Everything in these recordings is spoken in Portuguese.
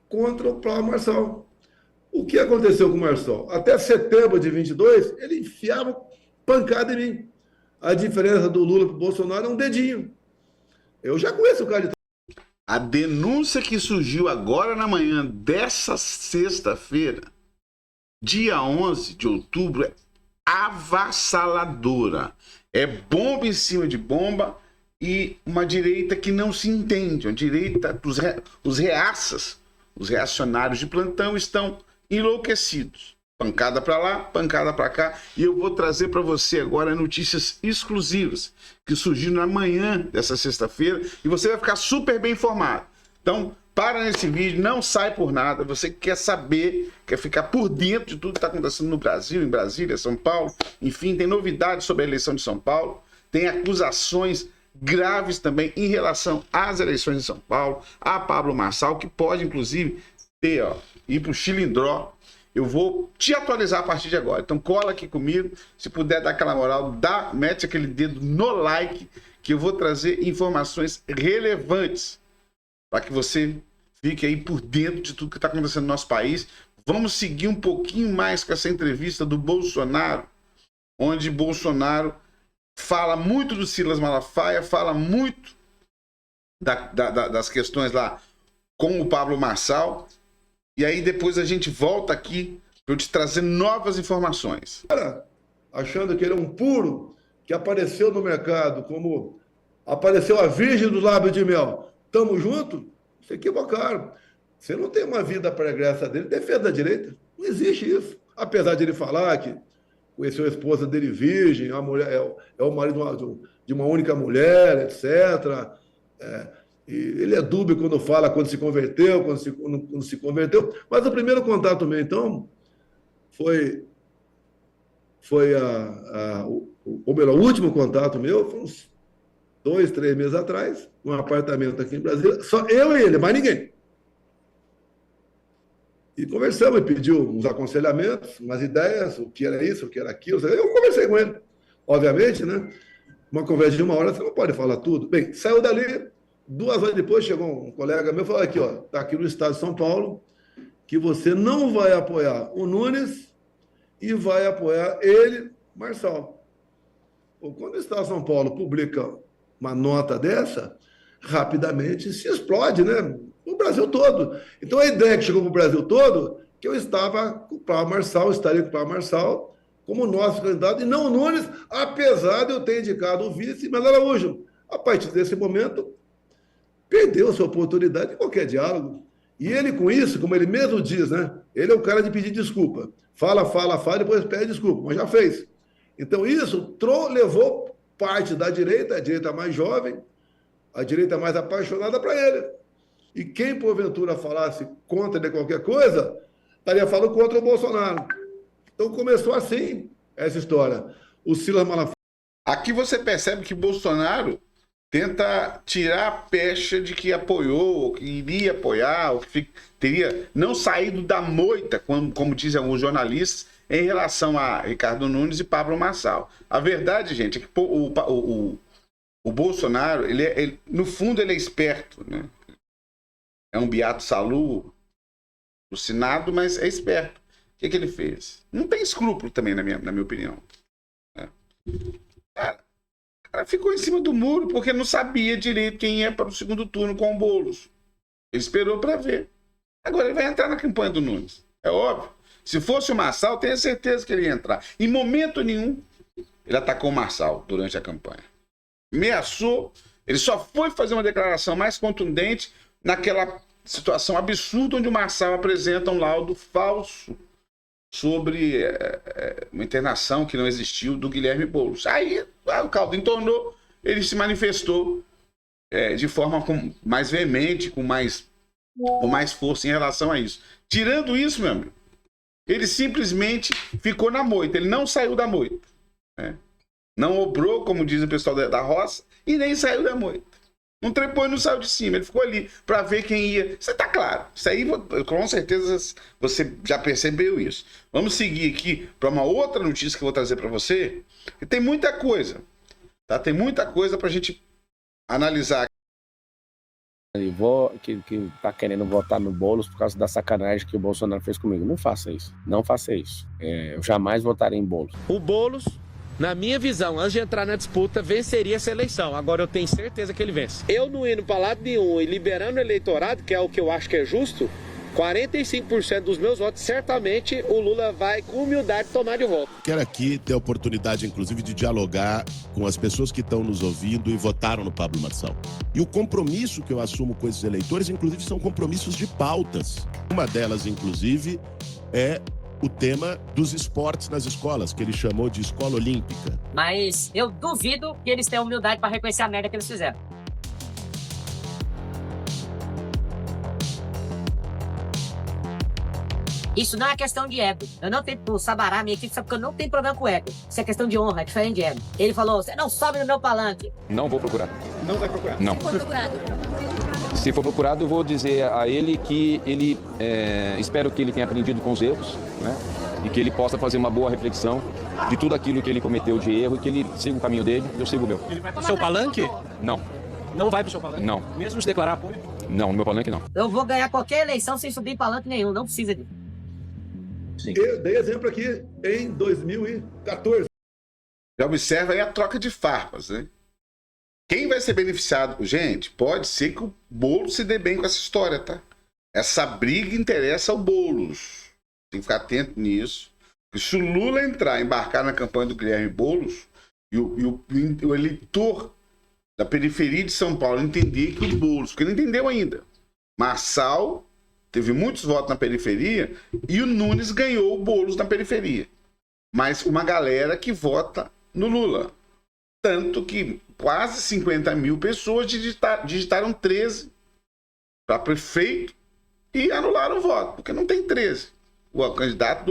contra o Paulo Marçal. O que aconteceu com o Marçal? Até setembro de 22, ele enfiava pancada em mim. A diferença do Lula para o Bolsonaro é um dedinho. Eu já conheço o cara de... A denúncia que surgiu agora na manhã dessa sexta-feira, dia 11 de outubro, é avassaladora. É bomba em cima de bomba e uma direita que não se entende. Uma direita, os reaças, os reacionários de plantão estão enlouquecidos. Pancada para lá, pancada para cá. E eu vou trazer para você agora notícias exclusivas que surgiram na manhã dessa sexta-feira e você vai ficar super bem informado. Então, para nesse vídeo, não sai por nada. Você quer saber, quer ficar por dentro de tudo que está acontecendo no Brasil, em Brasília, São Paulo. Enfim, tem novidades sobre a eleição de São Paulo. Tem acusações graves também em relação às eleições de São Paulo, a Pablo Marçal, que pode, inclusive, ir para o Chilindró. Eu vou te atualizar a partir de agora. Então cola aqui comigo. Se puder dar aquela moral, mete aquele dedo no like, que eu vou trazer informações relevantes para que você fique aí por dentro de tudo que está acontecendo no nosso país. Vamos seguir um pouquinho mais com essa entrevista do Bolsonaro, onde Bolsonaro fala muito do Silas Malafaia, fala muito das questões lá com o Pablo Marçal. E aí depois a gente volta aqui para eu te trazer novas informações. Achando que ele é um puro que apareceu no mercado, como apareceu a virgem do lábio de mel. Tamo junto? Se equivocaram. Você não tem uma vida pregressa dele, defesa da direita. Não existe isso. Apesar de ele falar que conheceu a esposa dele virgem, a mulher é o marido de uma única mulher, etc. E ele é dúbio quando fala quando se converteu, quando se converteu. Mas o primeiro contato meu, então, foi o último contato meu, foi uns 2, 3 meses atrás, num apartamento aqui em Brasília, só eu e ele, mais ninguém. E conversamos, ele pediu uns aconselhamentos, umas ideias, o que era isso, o que era aquilo. Eu conversei com ele, obviamente, né? Uma conversa de 1 hora, você não pode falar tudo. Bem, saiu dali, 2 horas depois chegou um colega meu e falou aqui, ó, está aqui no estado de São Paulo, que você não vai apoiar o Nunes e vai apoiar ele, Marçal. Quando o estado de São Paulo publica uma nota dessa, rapidamente se explode, né? O Brasil todo. Então a ideia que chegou para o Brasil todo, que eu estava com o Pablo Marçal, estaria com o Pablo Marçal como nosso candidato, e não o Nunes, apesar de eu ter indicado o vice, mas Araújo. A partir desse momento, perdeu sua oportunidade de qualquer diálogo. E ele, com isso, como ele mesmo diz, né? Ele é o cara de pedir desculpa. Fala, depois pede desculpa, mas já fez. Então, isso levou parte da direita, a direita mais jovem, a direita mais apaixonada para ele. E quem, porventura, falasse contra ele qualquer coisa, estaria falando contra o Bolsonaro. Então, começou assim essa história. O Silas Malafaia. Aqui você percebe que Bolsonaro tenta tirar a pecha de que apoiou, ou que iria apoiar, ou que teria não saído da moita, como dizem alguns jornalistas, em relação a Ricardo Nunes e Pablo Marçal. A verdade, gente, é que o Bolsonaro, no fundo, ele é esperto, né? É um beato salu, alucinado, mas é esperto. O que ele fez? Não tem escrúpulo também, na minha opinião. O cara ficou em cima do muro porque não sabia direito quem ia para o segundo turno com o Boulos. Ele esperou para ver. Agora ele vai entrar na campanha do Nunes. É óbvio. Se fosse o Marçal, tenho certeza que ele ia entrar. Em momento nenhum, ele atacou o Marçal durante a campanha. Ameaçou. Ele só foi fazer uma declaração mais contundente naquela situação absurda onde o Marçal apresenta um laudo falso sobre uma internação que não existiu do Guilherme Boulos. Aí o caldo entornou, ele se manifestou de forma mais veemente, com mais força em relação a isso. Tirando isso, meu amigo, ele simplesmente ficou na moita, ele não saiu da moita. Né? Não obrou, como diz o pessoal da roça, e nem saiu da moita. Não trepou e não saiu de cima, ele ficou ali para ver quem ia. Isso tá claro, isso aí com certeza você já percebeu isso. Vamos seguir aqui para uma outra notícia que eu vou trazer para você, que tem muita coisa, tá? Tem muita coisa para a gente analisar. que tá querendo votar no Boulos por causa da sacanagem que o Bolsonaro fez comigo. Não faça isso. Não faça isso. Eu jamais votarei em Boulos. O Boulos, na minha visão, antes de entrar na disputa, venceria essa eleição. Agora eu tenho certeza que ele vence. Eu não indo para lado nenhum e liberando o eleitorado, que é o que eu acho que é justo, 45% dos meus votos, certamente o Lula vai com humildade tomar de volta. Quero aqui ter a oportunidade, inclusive, de dialogar com as pessoas que estão nos ouvindo e votaram no Pablo Marçal. E o compromisso que eu assumo com esses eleitores, inclusive, são compromissos de pautas. Uma delas, inclusive, é o tema dos esportes nas escolas, que ele chamou de escola olímpica. Mas eu duvido que eles tenham humildade para reconhecer a merda que eles fizeram. Isso não é questão de ego. Eu não tenho, o Sabará, minha equipe sabe que eu não tenho problema com ego. Isso é questão de honra, é diferente de ego. Ele falou, você não sobe no meu palanque. Não vou procurar. Não vai procurar. Não. Se for procurado. Se for procurado, eu vou dizer a ele que espero que ele tenha aprendido com os erros, né? E que ele possa fazer uma boa reflexão de tudo aquilo que ele cometeu de erro e que ele siga o caminho dele, eu sigo o meu. Ele vai pro seu palanque? Não. Não vai pro seu palanque? Não. Mesmo se declarar apoio? Não, no meu palanque não. Eu vou ganhar qualquer eleição sem subir em palanque nenhum, não precisa disso. Sim. Eu dei exemplo aqui em 2014. Já observa aí a troca de farpas, né? Quem vai ser beneficiado? Gente, pode ser que o Boulos se dê bem com essa história, tá? Essa briga interessa ao Boulos. Tem que ficar atento nisso. Porque se o Lula embarcar na campanha do Guilherme Boulos, e o eleitor da periferia de São Paulo entender que o Boulos, porque ele não entendeu ainda, Marçal teve muitos votos na periferia e o Nunes ganhou o Boulos na periferia. Mas uma galera que vota no Lula. Tanto que quase 50 mil pessoas digitaram 13 para prefeito e anularam o voto, porque não tem 13. O candidato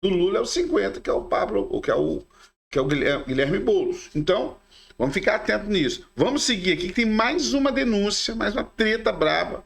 do Lula é o 50, que é o Pablo, que é o Guilherme Boulos. Então, vamos ficar atentos nisso. Vamos seguir aqui, que tem mais uma denúncia, mais uma treta braba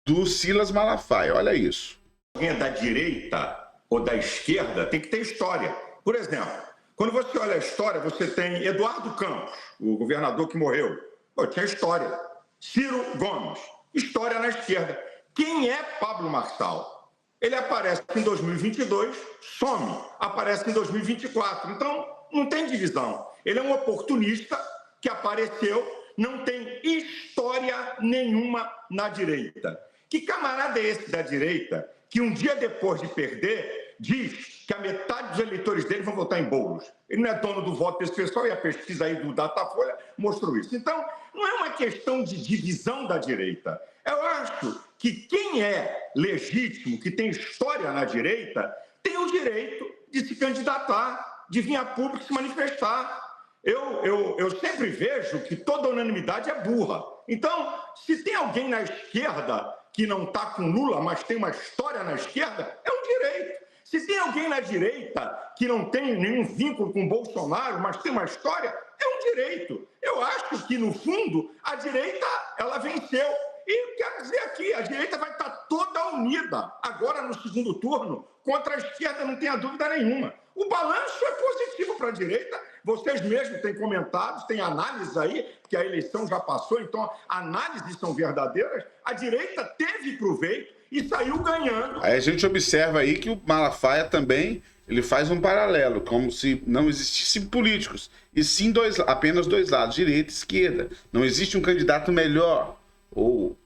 do Silas Malafaia. Olha isso. Alguém é da direita ou da esquerda tem que ter história. Por exemplo, quando você olha a história, você tem Eduardo Campos, o governador que morreu. Pô, tinha história. Ciro Gomes, história na esquerda. Quem é Pablo Marçal? Ele aparece em 2022, some, aparece em 2024. Então, não tem divisão. Ele é um oportunista que apareceu, não tem história nenhuma na direita. Que camarada é esse da direita que um dia depois de perder diz que a metade dos eleitores dele vão votar em Boulos? Ele não é dono do voto desse pessoal e a pesquisa aí do Datafolha mostrou isso. Então, não é uma questão de divisão da direita. Eu acho que quem é legítimo, que tem história na direita, tem o direito de se candidatar, de vir a público se manifestar. Eu sempre vejo que toda unanimidade é burra. Então, se tem alguém na esquerda que não está com Lula, mas tem uma história na esquerda, é um direito. Se tem alguém na direita que não tem nenhum vínculo com Bolsonaro, mas tem uma história, é um direito. Eu acho que, no fundo, a direita, ela venceu. E quero dizer aqui, a direita vai estar toda unida agora no segundo turno contra a esquerda, não tenha dúvida nenhuma. O balanço é positivo para a direita, vocês mesmos têm comentado, têm análises aí, que a eleição já passou, então análises são verdadeiras. A direita teve proveito e saiu ganhando. Aí a gente observa aí que o Malafaia também ele faz um paralelo, como se não existissem políticos, e sim apenas dois lados, direita e esquerda. Não existe um candidato melhor ou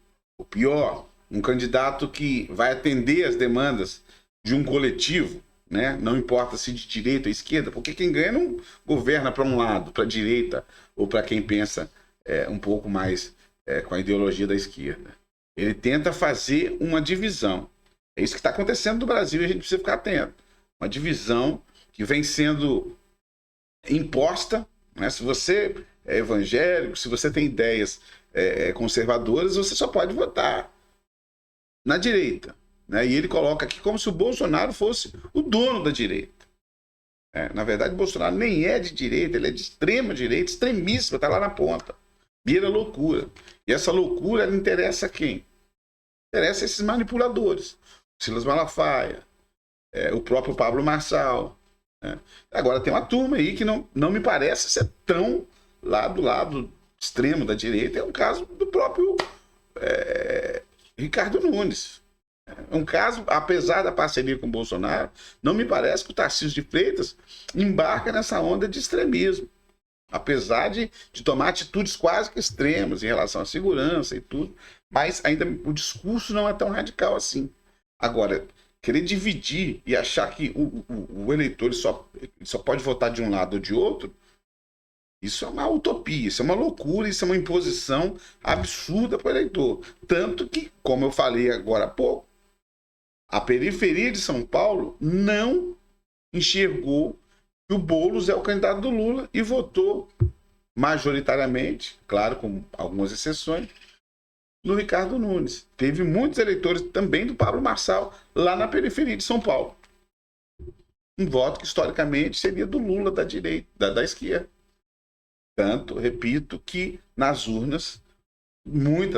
pior, um candidato que vai atender as demandas de um coletivo, né? Não importa se de direita ou esquerda, porque quem ganha não governa para um lado, para a direita, ou para quem pensa um pouco mais com a ideologia da esquerda. Ele tenta fazer uma divisão. É isso que está acontecendo no Brasil e a gente precisa ficar atento. Uma divisão que vem sendo imposta, né? Se você é evangélico, se você tem ideias conservadoras, você só pode votar na direita, né? E ele coloca aqui como se o Bolsonaro fosse o dono da direita. Na verdade, o Bolsonaro nem é de direita, ele é de extrema direita, extremíssima, está lá na ponta. Vira loucura. E essa loucura ela interessa a quem? Interessa a esses manipuladores. Silas Malafaia, o próprio Pablo Marçal. Né? Agora tem uma turma aí que não me parece ser tão lá do lado de extremo da direita, é um caso do próprio Ricardo Nunes. É um caso, apesar da parceria com o Bolsonaro, não me parece que o Tarcísio de Freitas embarca nessa onda de extremismo. Apesar de tomar atitudes quase que extremas em relação à segurança e tudo, mas ainda o discurso não é tão radical assim. Agora, querer dividir e achar que o eleitor só pode votar de um lado ou de outro, isso é uma utopia, isso é uma loucura, isso é uma imposição absurda para o eleitor. Tanto que, como eu falei agora há pouco, a periferia de São Paulo não enxergou que o Boulos é o candidato do Lula e votou majoritariamente, claro, com algumas exceções, no Ricardo Nunes. Teve muitos eleitores também do Pablo Marçal lá na periferia de São Paulo. Um voto que historicamente seria do Lula da direita, da esquerda. Tanto, repito, que nas urnas,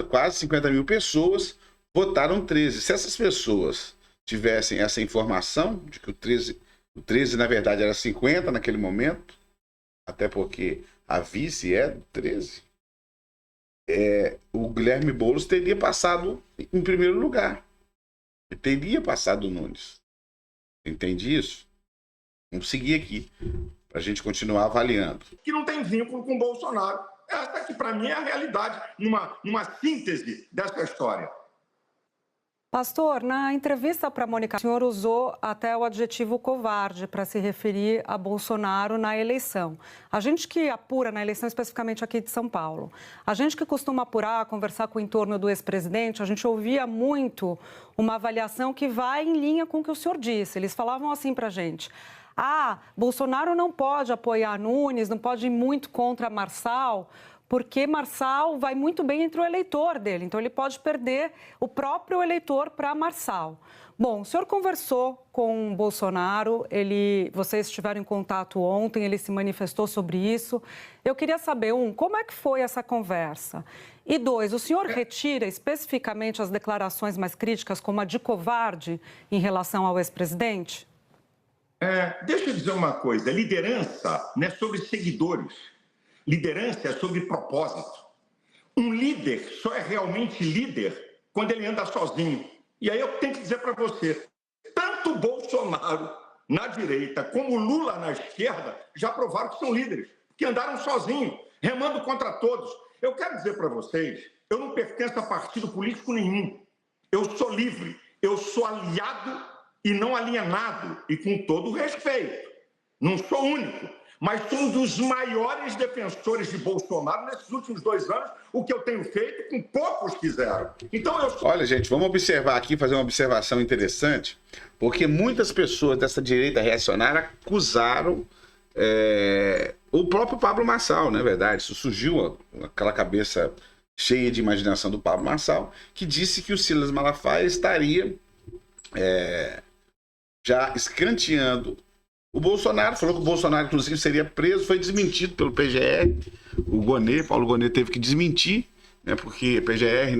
quase 50 mil pessoas votaram 13. Se essas pessoas tivessem essa informação de que o 13 na verdade era 50 naquele momento, até porque a vice é do 13, o Guilherme Boulos teria passado em primeiro lugar. Ele teria passado o Nunes. Entende isso? Vamos seguir aqui, para a gente continuar avaliando. Que não tem vínculo com o Bolsonaro. Essa que, para mim, é a realidade, numa síntese dessa história. Pastor, na entrevista para a Mônica, o senhor usou até o adjetivo covarde para se referir a Bolsonaro na eleição. A gente que apura na eleição, especificamente aqui de São Paulo, a gente que costuma apurar, conversar com o entorno do ex-presidente, a gente ouvia muito uma avaliação que vai em linha com o que o senhor disse. Eles falavam assim para a gente: Bolsonaro não pode apoiar Nunes, não pode ir muito contra Marçal, porque Marçal vai muito bem entre o eleitor dele, então ele pode perder o próprio eleitor para Marçal. Bom, o senhor conversou com o Bolsonaro, vocês estiveram em contato ontem, ele se manifestou sobre isso. Eu queria saber, como é que foi essa conversa? E 2, o senhor retira especificamente as declarações mais críticas, como a de covarde, em relação ao ex-presidente? Deixa eu dizer uma coisa, liderança não é sobre seguidores. Liderança é sobre propósito. Um líder só é realmente líder quando ele anda sozinho. E aí eu tenho que dizer para você, tanto Bolsonaro na direita como Lula na esquerda já provaram que são líderes, que andaram sozinhos, remando contra todos. Eu quero dizer para vocês, eu não pertenço a partido político nenhum. Eu sou livre, eu sou aliado e não alienado, e com todo o respeito. Não sou único. Mas sou um dos maiores defensores de Bolsonaro nesses últimos 2 anos, o que eu tenho feito com poucos fizeram. Então Olha, gente, vamos observar aqui, fazer uma observação interessante, porque muitas pessoas dessa direita reacionária acusaram o próprio Pablo Marçal, não é verdade? Isso surgiu aquela cabeça cheia de imaginação do Pablo Marçal, que disse que o Silas Malafaia estaria já escanteando o Bolsonaro. Falou que o Bolsonaro, inclusive, seria preso, foi desmentido pelo PGR. O Paulo Gonet teve que desmentir, né, porque a PGR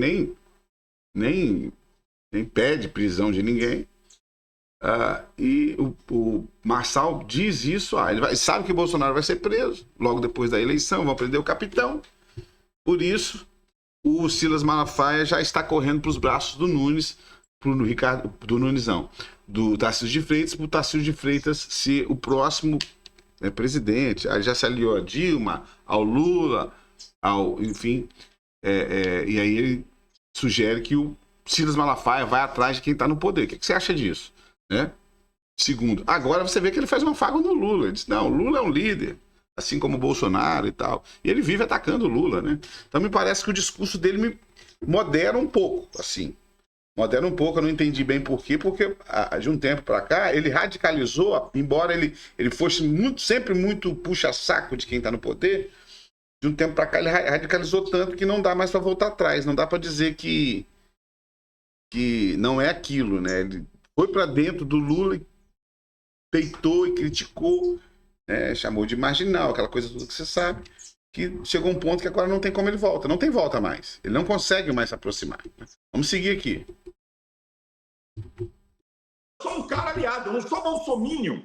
nem pede prisão de ninguém. E o Marçal diz isso, ele sabe que o Bolsonaro vai ser preso logo depois da eleição, vão prender o capitão. Por isso, o Silas Malafaia já está correndo para os braços do Nunes, do Nunes não, do Tarcísio de Freitas, para o Tarcísio de Freitas ser o próximo presidente. Aí já se aliou a Dilma, ao Lula, enfim, e aí ele sugere que o Silas Malafaia vai atrás de quem está no poder. O que você acha disso? Né? Segundo, agora você vê que ele faz um afago no Lula. Ele diz, não, o Lula é um líder, assim como o Bolsonaro e tal. E ele vive atacando o Lula, né? Então me parece que o discurso dele me modera um pouco, assim. Modera um pouco, eu não entendi bem por quê, porque de um tempo para cá ele radicalizou, embora ele fosse sempre muito puxa-saco de quem está no poder, de um tempo para cá ele radicalizou tanto que não dá mais para voltar atrás, não dá para dizer que não é aquilo, né? Ele foi para dentro do Lula, peitou e criticou, né? Chamou de marginal, aquela coisa tudo que você sabe, que chegou um ponto que agora não tem como ele volta, não tem volta mais, ele não consegue mais se aproximar. Vamos seguir aqui. Eu sou um cara aliado, eu não sou bolsominion,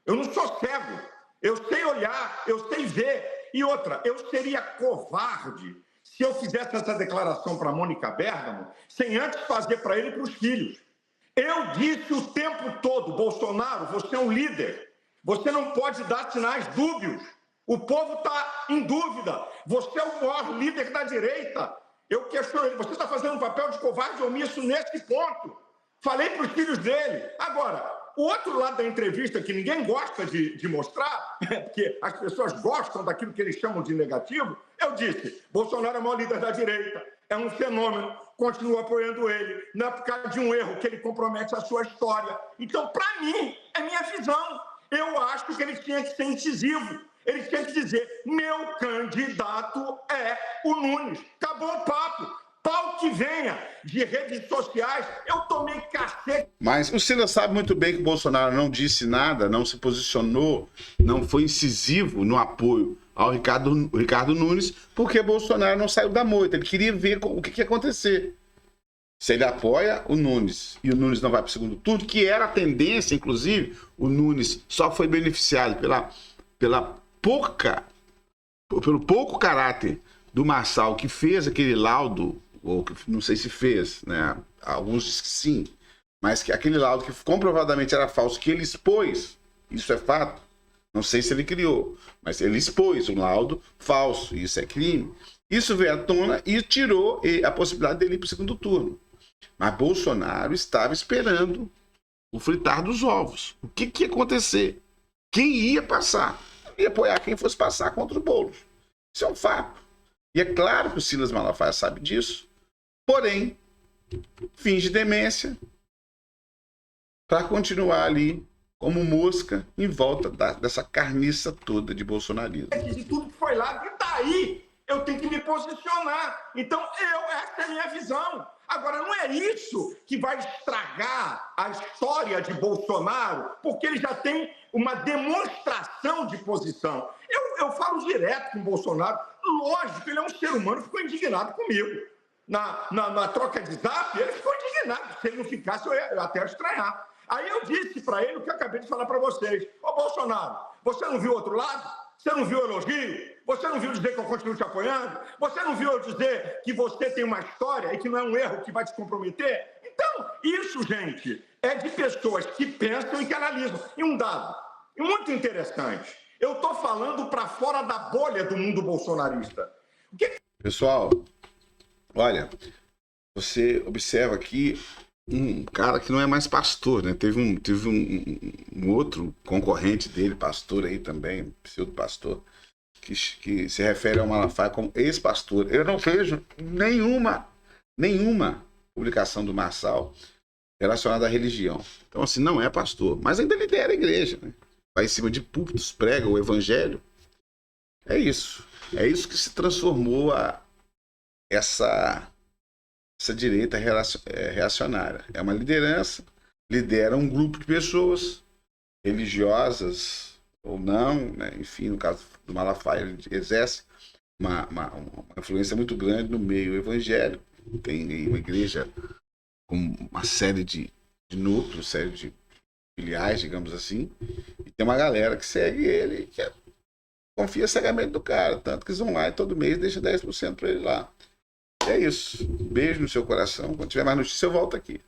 eu não sou cego, eu sei olhar, eu sei ver, E outra, eu seria covarde se eu fizesse essa declaração para Mônica Bergamo sem antes fazer para ele e para os filhos. Eu disse o tempo todo, Bolsonaro, você é um líder. Você não pode dar sinais dúbios. O povo está em dúvida. Você é o maior líder da direita. Eu questiono ele. Você está fazendo um papel de covarde omisso nesse ponto. Falei para os filhos dele. Agora, o outro lado da entrevista que ninguém gosta de mostrar, porque as pessoas gostam daquilo que eles chamam de negativo, eu disse, Bolsonaro é o maior líder da direita. É um fenômeno. Continuo apoiando ele. Não é por causa de um erro que ele compromete a sua história. Então, para mim, é minha visão. Eu acho que ele tinha que ser incisivo. Ele tinha que dizer, meu candidato é o Nunes. Acabou o papo. Pau que venha de redes sociais. Eu tomei cacete. Mas o Silas sabe muito bem que o Bolsonaro não disse nada, não se posicionou, não foi incisivo no apoio ao Ricardo Nunes, porque Bolsonaro não saiu da moita. Ele queria ver o que ia acontecer. Se ele apoia o Nunes e o Nunes não vai para o segundo turno, que era a tendência, inclusive, o Nunes só foi beneficiado pelo pouco caráter do Marçal, que fez aquele laudo, ou que não sei se fez, né? Alguns dizem que sim, mas que aquele laudo que comprovadamente era falso, que ele expôs, isso é fato, não sei se ele criou, mas ele expôs um laudo falso, isso é crime. Isso veio à tona e tirou a possibilidade dele ir para o segundo turno. Mas Bolsonaro estava esperando o fritar dos ovos. O que ia acontecer? Quem ia passar? Ia apoiar quem fosse passar contra o Boulos. Isso é um fato. E é claro que o Silas Malafaia sabe disso, porém, finge demência para continuar ali como mosca em volta dessa carniça toda de bolsonarismo. De tudo que foi lá, e daí eu tenho que me posicionar. Então, essa é a minha visão. Agora, não é isso que vai estragar a história de Bolsonaro, porque ele já tem uma demonstração de posição. Eu falo direto com o Bolsonaro. Lógico, ele é um ser humano, ficou indignado comigo. Na troca de zap, ele ficou indignado. Se ele não ficasse, eu até ia estranhar. Aí eu disse para ele o que eu acabei de falar para vocês. Ô, Bolsonaro, você não viu o outro lado? Você não viu o elogio? Você não viu dizer que eu continuo te apoiando? Você não viu eu dizer que você tem uma história e que não é um erro que vai te comprometer? Então, isso, gente, é de pessoas que pensam e que analisam. E um dado muito interessante. Eu estou falando para fora da bolha do mundo bolsonarista. Pessoal, olha, você observa aqui um cara que não é mais pastor, né? Teve um outro concorrente dele, pastor aí também, pseudo-pastor, que se refere ao Malafaia como ex-pastor. Eu não vejo nenhuma publicação do Marçal relacionada à religião. Então, assim, não é pastor, mas ainda lidera a igreja, né? Vai em cima de púlpitos, prega o evangelho. É isso. É isso que se transformou essa direita reacionária. É uma liderança, lidera um grupo de pessoas, religiosas ou não, né? Enfim, no caso do Malafaia, ele exerce uma influência muito grande no meio evangélico. Tem uma igreja com uma série de núcleos, série de filiais, digamos assim, e tem uma galera que segue ele, que confia cegamente do cara, tanto que eles vão lá e todo mês deixa 10% para ele lá. É isso. Beijo no seu coração. Quando tiver mais notícia, eu volto aqui.